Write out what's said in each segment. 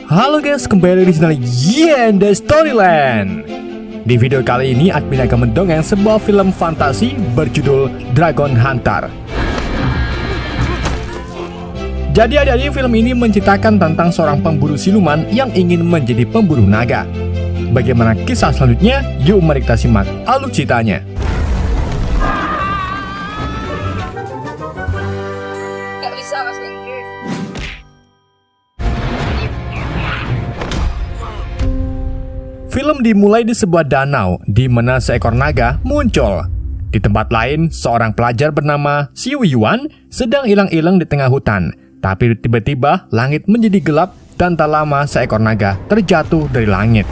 Halo guys, kembali di channel Yen The Storyland. Di video kali ini, admin akan mendongeng sebuah film fantasi berjudul Dragon Hunter. Jadi adik-adik, film ini menceritakan tentang seorang pemburu siluman yang ingin menjadi pemburu naga. Bagaimana kisah selanjutnya? Yuk mari kita simak alur ceritanya. Gak bisa bahasa Inggris. Film dimulai di sebuah danau di mana seekor naga muncul. Di tempat lain, seorang pelajar bernama Xiu Yuan sedang ilang-ilang di tengah hutan. Tapi tiba-tiba langit menjadi gelap dan tak lama seekor naga terjatuh dari langit.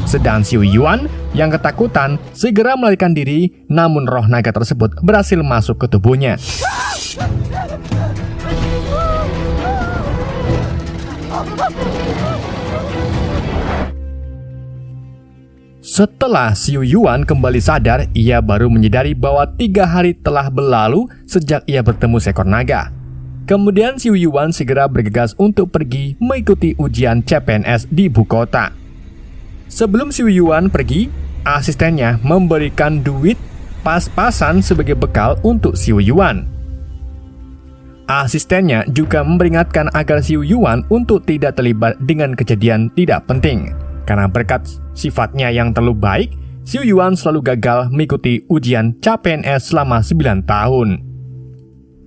Sedang Xiu Yuan yang ketakutan segera melarikan diri, namun roh naga tersebut berhasil masuk ke tubuhnya. Setelah Xiu Yuan kembali sadar, ia baru menyadari bahwa 3 hari telah berlalu sejak ia bertemu seekor naga. Kemudian Xiu Yuan segera bergegas untuk pergi mengikuti ujian CPNS di ibu kota. Sebelum Xiu Yuan pergi, asistennya memberikan duit pas-pasan sebagai bekal untuk Xiu Yuan. Asistennya juga memperingatkan agar Xiu Yuan untuk tidak terlibat dengan kejadian tidak penting. Karena berkat sifatnya yang terlalu baik, Xiu Yuan selalu gagal mengikuti ujian CPNS selama 9 tahun.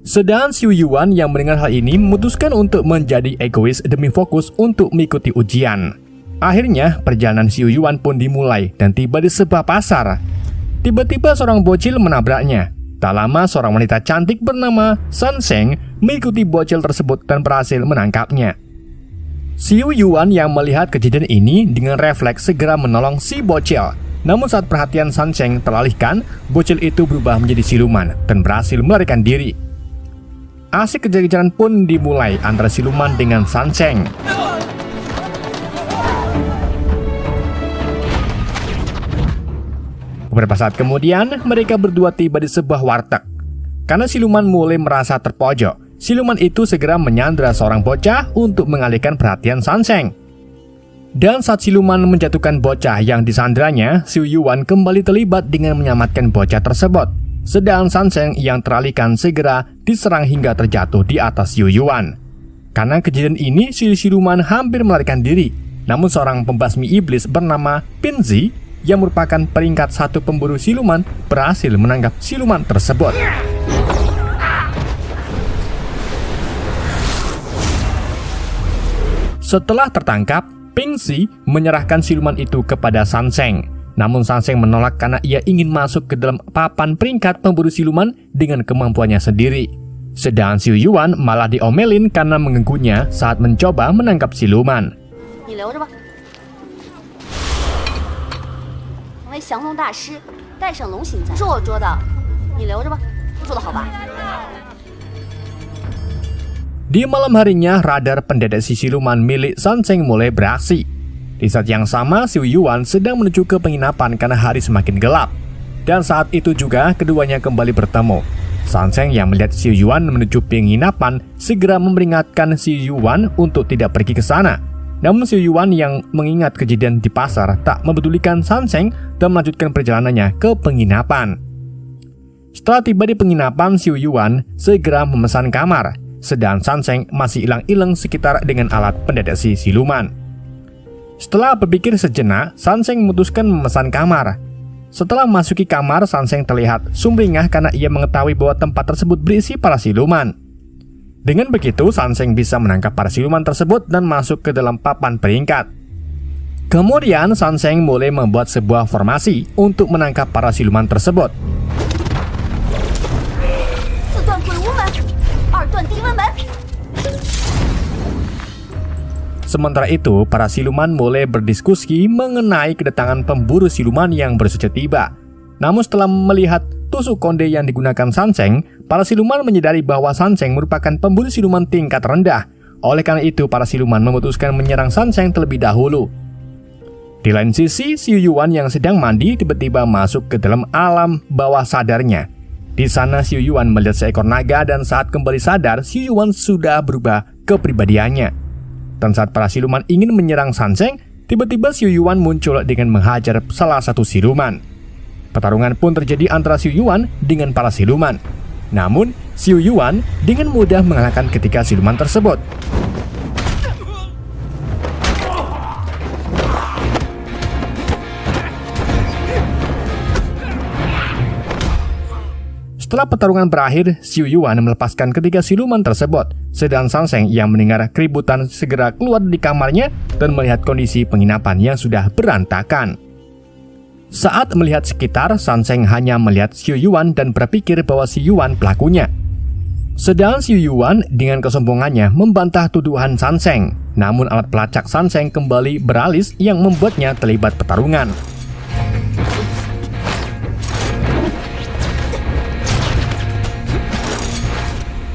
Sedang Xiu Yuan yang mendengar hal ini memutuskan untuk menjadi egois demi fokus untuk mengikuti ujian. Akhirnya, perjalanan Xiu Yuan pun dimulai dan tiba di sebuah pasar. Tiba-tiba seorang bocil menabraknya. Tak lama, seorang wanita cantik bernama San Sheng mengikuti bocil tersebut dan berhasil menangkapnya. Xiu Yuan yang melihat kejadian ini dengan refleks segera menolong si bocil. Namun saat perhatian San Sheng teralihkan, bocil itu berubah menjadi siluman dan berhasil melarikan diri. Aksi kejar-kejaran pun dimulai antara siluman dengan San Sheng. Beberapa saat kemudian, mereka berdua tiba di sebuah warteg. Karena siluman mulai merasa terpojok, siluman itu segera menyandra seorang bocah untuk mengalihkan perhatian San Sheng. Dan saat siluman menjatuhkan bocah yang disandranya, Xiu Yuan kembali terlibat dengan menyelamatkan bocah tersebut. Sedang San Sheng yang teralihkan segera diserang hingga terjatuh di atas Xiu Yuan. Karena kejadian ini, si siluman hampir melarikan diri. Namun seorang pembasmi iblis bernama Pinzi yang merupakan peringkat 1 pemburu siluman berhasil menangkap siluman tersebut. Setelah tertangkap, Pingxi menyerahkan siluman itu kepada San Sheng. Namun San Sheng menolak karena ia ingin masuk ke dalam papan peringkat pemburu siluman dengan kemampuannya sendiri. Sedang Xiu Yuan malah diomelin karena mengganggunya saat mencoba menangkap siluman. 降龙大师带上龙形在，是我捉的，你留着吧，捉得好吧？ Di malam harinya, radar pendeteksi siluman milik San Sheng mulai beraksi. Di saat yang sama, Xiu Yuan sedang menuju ke penginapan karena hari semakin gelap. Dan saat itu juga keduanya kembali bertemu. San Sheng yang melihat Xiu Yuan menuju penginapan segera memperingatkan Xiu Yuan untuk tidak pergi ke sana. Namun Xiu Yuan yang mengingat kejadian di pasar tak mempedulikan San Sheng dan melanjutkan perjalanannya ke penginapan. Setelah tiba di penginapan, Xiu Yuan segera memesan kamar, sedang San Sheng masih ilang-ilang sekitar dengan alat pendeteksi siluman. Setelah berpikir sejenak, San Sheng memutuskan memesan kamar. Setelah masuki kamar, San Sheng terlihat sumringah karena ia mengetahui bahwa tempat tersebut berisi para siluman. Dengan begitu, San Sheng bisa menangkap para siluman tersebut dan masuk ke dalam papan peringkat. Kemudian, San Sheng mulai membuat sebuah formasi untuk menangkap para siluman tersebut. Sementara itu, para siluman mulai berdiskusi mengenai kedatangan pemburu siluman yang baru saja tiba. Namun setelah melihat tusuk konde yang digunakan San Sheng, para siluman menyadari bahwa San Sheng merupakan pemburu siluman tingkat rendah. Oleh karena itu, para siluman memutuskan menyerang San Sheng terlebih dahulu. Di lain sisi, Xiu Yuan yang sedang mandi tiba-tiba masuk ke dalam alam bawah sadarnya. Di sana Xiu Yuan melihat seekor naga dan saat kembali sadar, Xiu Yuan sudah berubah kepribadiannya. Dan saat para siluman ingin menyerang Sanseng, tiba-tiba Xiu Yuan muncul dengan menghajar salah satu siluman. Pertarungan pun terjadi antara Xiu Yuan dengan para siluman. Namun, Xiu Yuan dengan mudah mengalahkan ketiga siluman tersebut. Setelah pertarungan berakhir, Xiu Yuan melepaskan ketiga siluman tersebut. Sedang Sanseng yang mendengar keributan segera keluar dari kamarnya dan melihat kondisi penginapan yang sudah berantakan. Saat melihat sekitar, Sanseng hanya melihat Xiu Yuan dan berpikir bahwa Xiu Yuan pelakunya. Sedang Xiu Yuan dengan kesombongannya membantah tuduhan Sanseng. Namun alat pelacak Sanseng kembali beralis yang membuatnya terlibat pertarungan.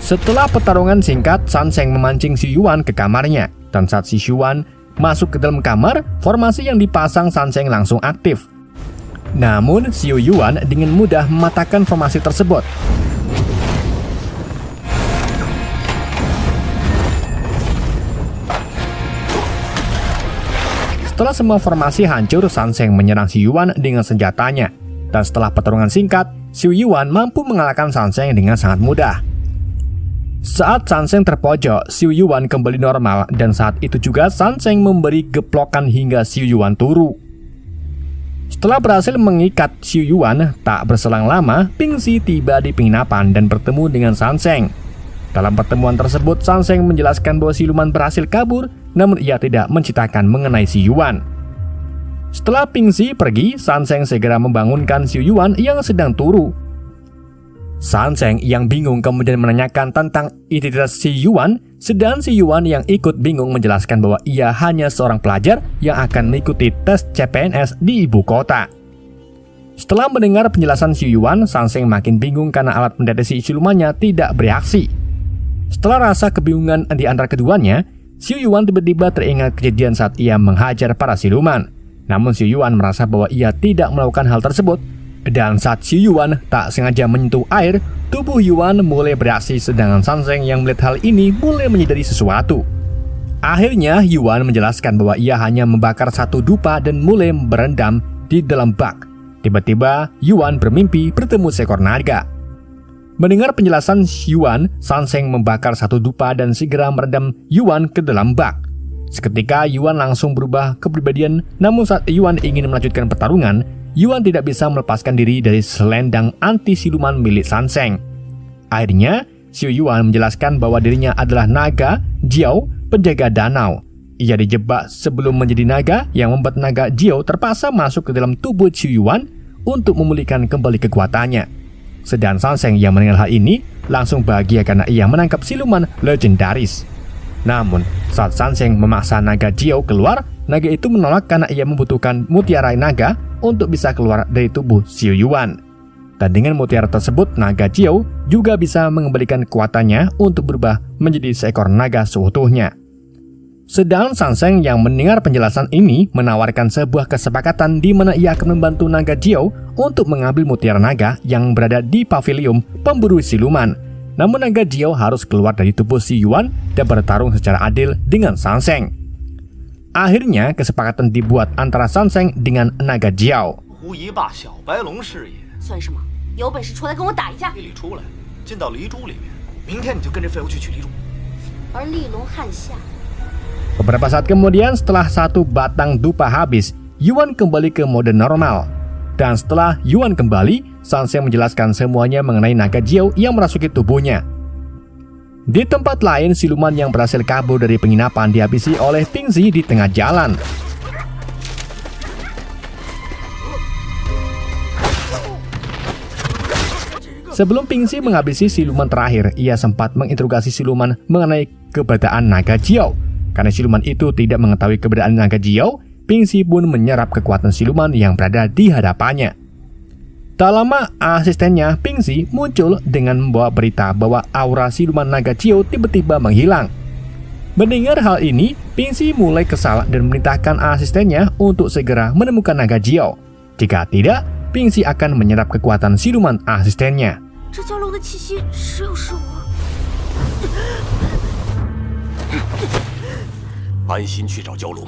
Setelah pertarungan singkat, Sanseng memancing Xiu Yuan ke kamarnya. Dan saat Xiu Yuan masuk ke dalam kamar, formasi yang dipasang Sanseng langsung aktif. Namun, Xiu Yuan dengan mudah mematahkan formasi tersebut. Setelah semua formasi hancur, Sanseng menyerang Xiu Yuan dengan senjatanya. Dan setelah pertarungan singkat, Xiu Yuan mampu mengalahkan Sanseng dengan sangat mudah. Saat Sanseng terpojok, Xiu Yuan kembali normal dan saat itu juga Sanseng memberi geplokan hingga Xiu Yuan turu. Setelah berhasil mengikat Xiu Yuan, tak berselang lama, Pingxi tiba di penginapan dan bertemu dengan Sanseng. Dalam pertemuan tersebut, Sanseng menjelaskan bahwa siluman berhasil kabur, namun ia tidak menceritakan mengenai Xiu Yuan. Setelah Pingxi pergi, Sanseng segera membangunkan Xiu Yuan yang sedang turu. Sanseng yang bingung kemudian menanyakan tentang identitas Xiu Yuan, sedang Xiu Yuan yang ikut bingung menjelaskan bahwa ia hanya seorang pelajar yang akan mengikuti tes CPNS di ibu kota. Setelah mendengar penjelasan Xiu Yuan, Sanseng makin bingung karena alat mendeteksi silumannya tidak bereaksi. Setelah rasa kebingungan di antara keduanya, Xiu Yuan tiba-tiba teringat kejadian saat ia menghajar para siluman. Namun Xiu Yuan merasa bahwa ia tidak melakukan hal tersebut. Dan saat Xiu Yuan tak sengaja menyentuh air, tubuh Yuan mulai bereaksi sedangkan Sanseng yang melihat hal ini mulai menyadari sesuatu. Akhirnya Yuan menjelaskan bahwa ia hanya membakar satu dupa dan mulai berendam di dalam bak. Tiba-tiba Yuan bermimpi bertemu seekor naga. Mendengar penjelasan Yuan, Sanseng membakar satu dupa dan segera merendam Yuan ke dalam bak. Seketika Yuan langsung berubah kepribadian, namun saat Yuan ingin melanjutkan pertarungan, Yuan tidak bisa melepaskan diri dari selendang anti siluman milik Sanseng. Akhirnya, Xiu Yuan menjelaskan bahwa dirinya adalah naga Jiao, penjaga danau. Ia dijebak sebelum menjadi naga yang membuat naga Jiao terpaksa masuk ke dalam tubuh Xiu Yuan untuk memulihkan kembali kekuatannya. Sedang Sanseng yang mendengar hal ini langsung bahagia karena ia menangkap siluman legendaris. Namun, saat Sanseng memaksa naga Jiao keluar, naga itu menolak karena ia membutuhkan mutiara naga untuk bisa keluar dari tubuh Xiu Yuan. Dan dengan mutiara tersebut, naga Jiao juga bisa mengembalikan kekuatannya untuk berubah menjadi seekor naga seutuhnya. Sedang Sanseng yang mendengar penjelasan ini menawarkan sebuah kesepakatan di mana ia akan membantu naga Jiao untuk mengambil mutiara naga yang berada di pavilion pemburu siluman. Namun naga Jiao harus keluar dari tubuh Xiu Yuan dan bertarung secara adil dengan Sanseng. Akhirnya kesepakatan dibuat antara Sanseng dengan naga Jiao. 狐一霸小白龙是也。算什么？有本事出来跟我打一架！地里出来，进到黎珠里面。明天你就跟这废物去取黎珠。而丽龙汉下。 Beberapa saat kemudian, setelah satu batang dupa habis, Yuan kembali ke mode normal. Dan setelah Yuan kembali, Sanseng menjelaskan semuanya mengenai naga Jiao yang merasuki tubuhnya. Di tempat lain, siluman yang berhasil kabur dari penginapan dihabisi oleh Pingxi di tengah jalan. Sebelum Pingxi menghabisi siluman terakhir, ia sempat menginterogasi siluman mengenai keberadaan naga Jiao. Karena siluman itu tidak mengetahui keberadaan naga Jiao, Pingxi pun menyerap kekuatan siluman yang berada di hadapannya. Tak lama, asistennya Pingxi muncul dengan membawa berita bahwa aura siluman naga Jiao tiba-tiba menghilang. Mendengar hal ini, Pingxi mulai kesal dan memerintahkan asistennya untuk segera menemukan naga Jiao. Jika tidak, Pingxi akan menyerap kekuatan siluman asistennya. 这蛟龙的气息时有时无。安心去找蛟龙，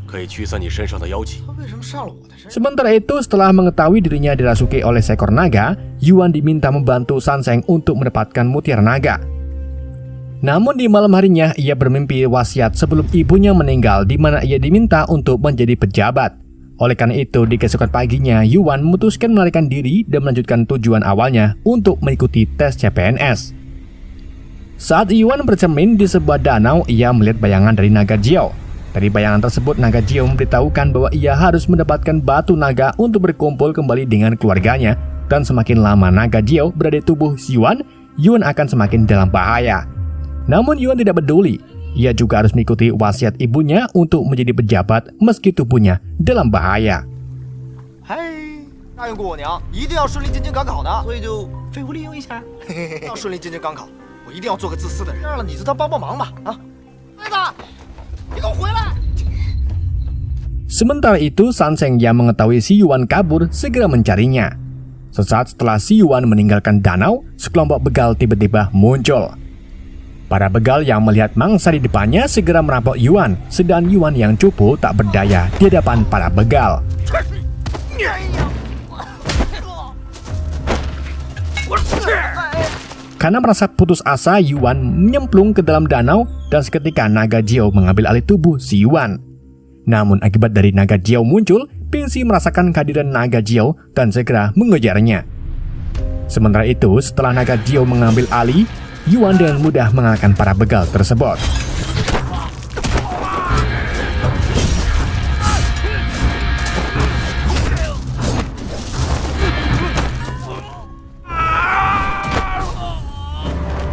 可以驱散你身上的妖气。 他为什么上了我的身上？ Sementara itu, setelah mengetahui dirinya dirasuki oleh seekor naga, Yuan diminta membantu Sanseng untuk mendapatkan mutiara naga. Namun di malam harinya, ia bermimpi wasiat sebelum ibunya meninggal di mana ia diminta untuk menjadi pejabat. Oleh karena itu, di keesokan paginya, Yuan memutuskan melarikan diri dan melanjutkan tujuan awalnya untuk mengikuti tes CPNS. Saat Yuan bercermin di sebuah danau, ia melihat bayangan dari naga Jiao. Dari bayangan tersebut, naga Jiao memberitahukan bahwa ia harus mendapatkan batu naga untuk berkumpul kembali dengan keluarganya. Dan semakin lama naga Jiao berada di tubuh Yuan, Yuan akan semakin dalam bahaya. Namun Yuan tidak peduli. Ia juga harus mengikuti wasiat ibunya untuk menjadi pejabat meski tubuhnya dalam bahaya. 嘿，答应过我娘，一定要顺利进京赶考的，所以就废物利用一下。要顺利进京赶考，我一定要做个自私的人。这样了，你就当帮帮忙吧。啊，孩子，你给我回来！ Sementara itu, Sanseng yang mengetahui si Yuan kabur segera mencarinya. Sesaat setelah si Yuan meninggalkan danau, sekelompok begal tiba-tiba muncul. Para begal yang melihat mangsa di depannya segera merampok Yuan, sedang Yuan yang cupu tak berdaya di hadapan para begal. Karena merasa putus asa, Yuan menyemplung ke dalam danau dan seketika naga Jiao mengambil alih tubuh si Yuan. Namun akibat dari naga Jiao muncul, Pingxi merasakan kehadiran naga Jiao dan segera mengejarnya. Sementara itu, setelah naga Jiao mengambil alih, Yuan dengan mudah mengalahkan para begal tersebut.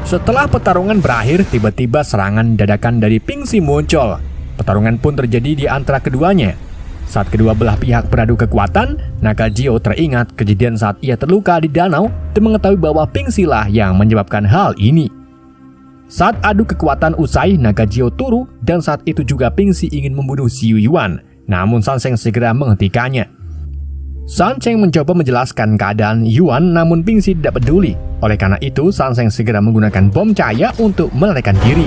Setelah pertarungan berakhir, tiba-tiba serangan dadakan dari Pingxi muncul. Pertarungan pun terjadi di antara keduanya. Saat kedua belah pihak beradu kekuatan, naga Jiao teringat kejadian saat ia terluka di danau dan mengetahui bahwa Pingxi lah yang menyebabkan hal ini. Saat adu kekuatan usai, naga Jiao turu dan saat itu juga Pingxi ingin membunuh si Yuan, namun Sanseng segera menghentikannya. Sanseng mencoba menjelaskan keadaan Yuan, namun Pingxi tidak peduli. Oleh karena itu, Sanseng segera menggunakan bom cahaya untuk melarikan diri.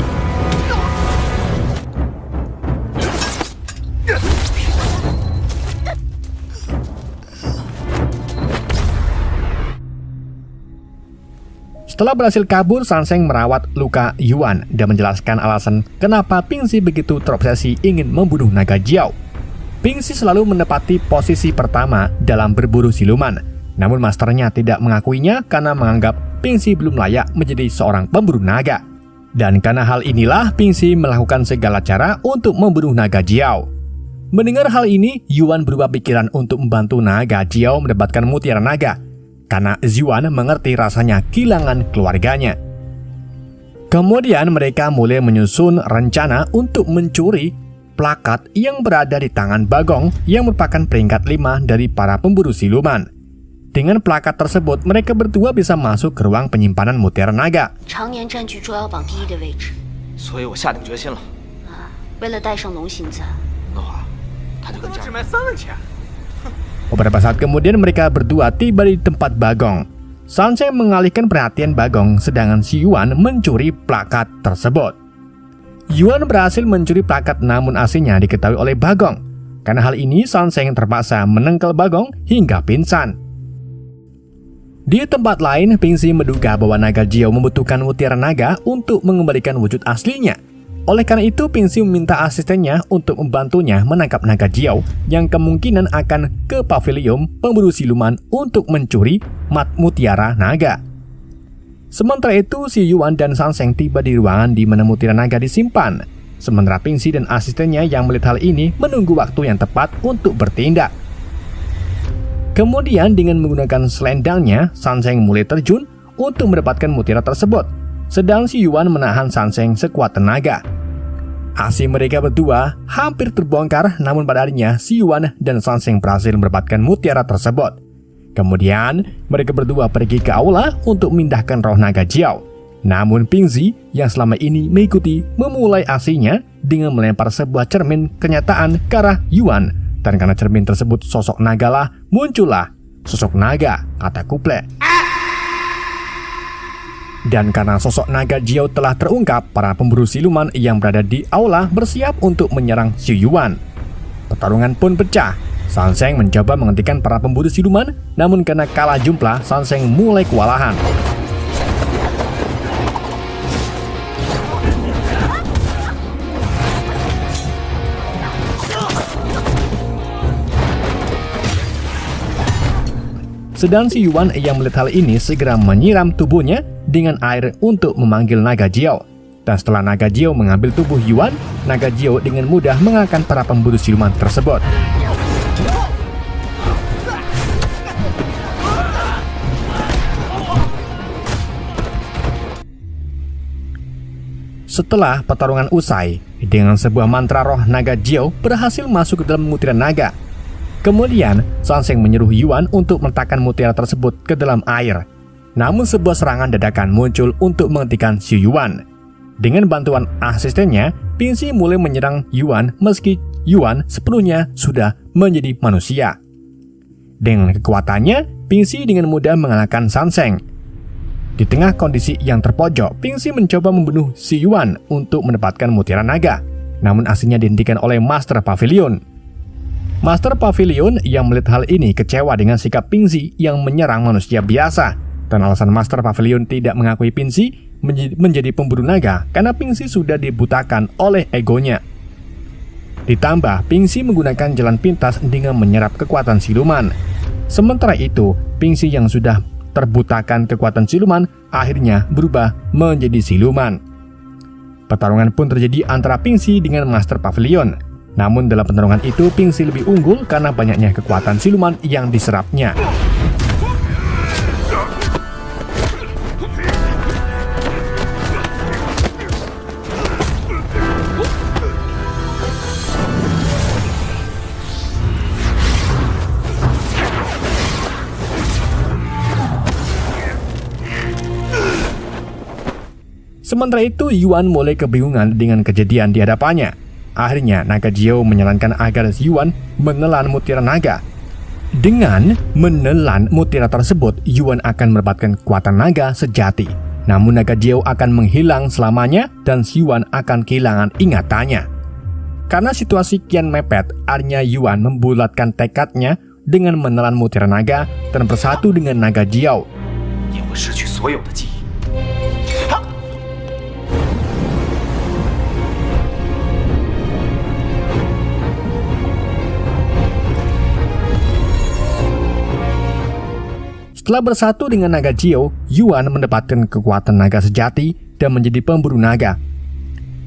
Setelah berhasil kabur, Sanseng merawat luka Yuan dan menjelaskan alasan kenapa Pingxi begitu terobsesi ingin membunuh naga Jiao. Pingxi selalu menepati posisi pertama dalam berburu siluman, namun masternya tidak mengakuinya karena menganggap Pingxi belum layak menjadi seorang pemburu naga. Dan karena hal inilah Pingxi melakukan segala cara untuk membunuh naga Jiao. Mendengar hal ini, Yuan berubah pikiran untuk membantu naga Jiao mendapatkan mutiara naga, karena Yuan mengerti rasanya kehilangan keluarganya. Kemudian mereka mulai menyusun rencana untuk mencuri plakat yang berada di tangan Bagong yang merupakan peringkat 5 dari para pemburu siluman. Dengan plakat tersebut, mereka berdua bisa masuk ke ruang penyimpanan mutiara naga. 常年占据捉妖榜第一的位置，所以我下定决心了。为了带上龙行子，那会儿，他就跟家人。只卖3万钱。 Beberapa saat kemudian mereka berdua tiba di tempat Bagong. Sanseng mengalihkan perhatian Bagong, sedangkan si Yuan mencuri plakat tersebut. Yuan berhasil mencuri plakat, namun aslinya diketahui oleh Bagong. Karena hal ini, Sanseng terpaksa menengkel Bagong hingga pingsan. Di tempat lain, Pingxi menduga bahwa naga Jiao membutuhkan mutiara naga untuk mengembalikan wujud aslinya. Oleh karena itu, Pingxi meminta asistennya untuk membantunya menangkap naga Jiao yang kemungkinan akan ke pavilion pemburu siluman untuk mencuri mat mutiara naga. Sementara itu, si Yuan dan Sanseng tiba di ruangan di mana mutiara naga disimpan. Sementara Pingxi dan asistennya yang melihat hal ini menunggu waktu yang tepat untuk bertindak. Kemudian dengan menggunakan selendangnya, Sanseng mulai terjun untuk mendapatkan mutiara tersebut. Sedang si Yuan menahan Sanseng sekuat tenaga. Aksi mereka berdua hampir terbongkar, namun pada akhirnya si Yuan dan Sanseng berhasil mendapatkan mutiara tersebut. Kemudian mereka berdua pergi ke aula untuk memindahkan roh naga Jiao. Namun Pingzi yang selama ini mengikuti memulai aksinya dengan melempar sebuah cermin kenyataan ke arah Yuan. Dan karena cermin tersebut sosok naga lah, muncullah sosok naga, kata Kuple. Dan karena sosok naga Jiao telah terungkap, para pemburu siluman yang berada di aula bersiap untuk menyerang Xu Yuan. Pertarungan pun pecah. Sanseng mencoba menghentikan para pemburu siluman, namun karena kalah jumlah, Sanseng mulai kewalahan. Sedang Xu Yuan yang melihat hal ini segera menyiram tubuhnya dengan air untuk memanggil naga Jiao. Dan setelah naga Jiao mengambil tubuh Yuan, naga Jiao dengan mudah mengalahkan para pemburu siluman tersebut. Setelah pertarungan usai, dengan sebuah mantra roh naga Jiao berhasil masuk ke dalam mutiara naga. Kemudian, Sanseng menyuruh Yuan untuk meletakkan mutiara tersebut ke dalam air. Namun sebuah serangan dadakan muncul untuk menghentikan Xu Yuan. Dengan bantuan asistennya, Pingzi mulai menyerang Yuan meski Yuan sepenuhnya sudah menjadi manusia. Dengan kekuatannya, Pingzi dengan mudah mengalahkan Sanseng. Di tengah kondisi yang terpojok, Pingzi mencoba membunuh Xu Yuan untuk mendapatkan mutiara naga. Namun aksinya dihentikan oleh Master Pavilion. Master Pavilion yang melihat hal ini kecewa dengan sikap Pingzi yang menyerang manusia biasa. Dan alasan Master Pavilion tidak mengakui Pingzi menjadi pemburu naga karena Pingzi sudah dibutakan oleh egonya. Ditambah, Pingzi menggunakan jalan pintas dengan menyerap kekuatan siluman. Sementara itu, Pingzi yang sudah terbutakan kekuatan siluman akhirnya berubah menjadi siluman. Pertarungan pun terjadi antara Pingzi dengan Master Pavilion. Namun dalam pertarungan itu Pingzi lebih unggul karena banyaknya kekuatan siluman yang diserapnya. Sementara itu Yuan mulai kebingungan dengan kejadian di hadapannya. Akhirnya naga Jiao menyarankan agar Yuan menelan mutiara naga. Dengan menelan mutiara tersebut, Yuan akan mendapatkan kekuatan naga sejati. Namun naga Jiao akan menghilang selamanya dan Yuan akan kehilangan ingatannya. Karena situasi kian mepet, akhirnya Yuan membulatkan tekadnya dengan menelan mutiara naga dan bersatu dengan naga Jiao. Setelah bersatu dengan naga Jiao, Yuan mendapatkan kekuatan naga sejati dan menjadi pemburu naga.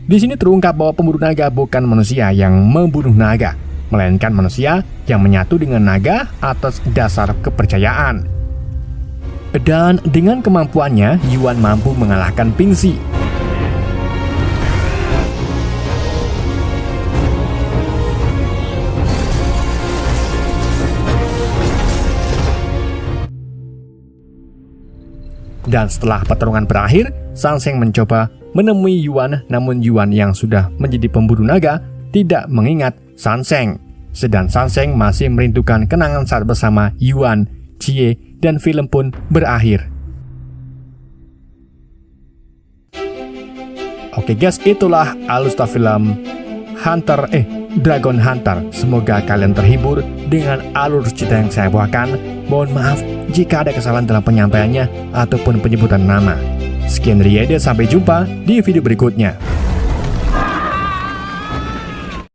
Di sini terungkap bahwa pemburu naga bukan manusia yang membunuh naga, melainkan manusia yang menyatu dengan naga atas dasar kepercayaan. Dan dengan kemampuannya, Yuan mampu mengalahkan Pingzi. Dan setelah pertarungan berakhir, Sanseng mencoba menemui Yuan, namun Yuan yang sudah menjadi pemburu naga tidak mengingat Sanseng. Sedang Sanseng masih merindukan kenangan saat bersama Yuan, Jie, dan film pun berakhir. Oke guys, itulah alur film Dragon Hunter. Semoga kalian terhibur dengan alur cerita yang saya bawakan. Mohon maaf jika ada kesalahan dalam penyampaiannya ataupun penyebutan nama. Sekian dari Yede, sampai jumpa di video berikutnya.